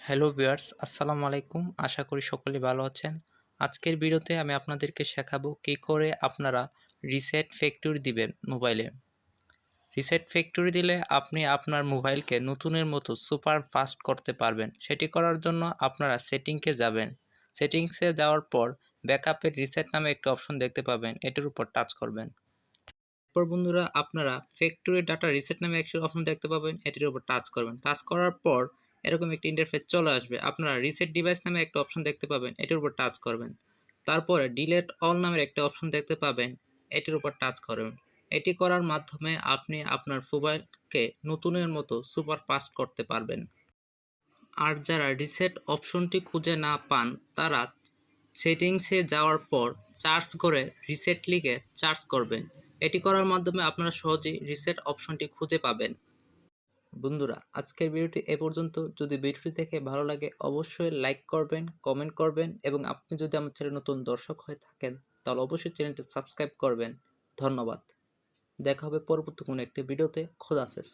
Hello viewers, আসসালামু আলাইকুম। আশা করি সকলেই ভালো আছেন। আজকের ভিডিওতে আমি আপনাদেরকে শেখাবো কী করে আপনারা রিসেট ফ্যাক্টরি দিবেন মোবাইলে। রিসেট ফ্যাক্টরি দিলে আপনি আপনার মোবাইলকে নতুনের মতো সুপার ফাস্ট করতে পারবেন। সেটি করার জন্য আপনারা সেটিংসে যাবেন। সেটিংসে যাওয়ার পর ব্যাকআপের রিসেট নামে একটি অপশন দেখতে পাবেন। এটির উপর টাচ করবেন। এরপর বন্ধুরা আপনারা ফ্যাক্টরি ডাটা রিসেট নামে একটি অপশন দেখতে পাবেন, এটির উপর টাচ করবেন। টাচ করার পর এরকম একটি ইন্টারফেস চলে আসবে। আপনারা রিসেট ডিভাইস নামে একটা অপশন দেখতে পাবেন, এটির উপর টাচ করবেন। তারপরে ডিলিট অল নামের একটা অপশন দেখতে পাবেন, এটির উপর টাচ করবেন। এটি করার মাধ্যমে আপনি আপনার মোবাইলকে নতুনের মতো সুপার ফাস্ট করতে পারবেন। আর যারা রিসেট অপশনটি খুঁজে না পান তারা সেটিংসে যাওয়ার পর সার্চ করে রিসেট লিখে সার্চ করবেন। এটি করার মাধ্যমে আপনারা সহজেই রিসেট অপশনটি খুঁজে পাবেন। বন্ধুরা আজকের ভিডিওটি এ পর্যন্ত। যদি ভিডিওটি দেখে ভালো লাগে অবশ্যই লাইক করবেন, কমেন্ট করবেন এবং আপনি যদি আমার চ্যানেলে নতুন দর্শক হয়ে থাকেন তাহলে অবশ্যই চ্যানেলটি সাবস্ক্রাইব করবেন। ধন্যবাদ। দেখা হবে পরবর্তী কোনো একটি ভিডিওতে। খোদা হাফেজ।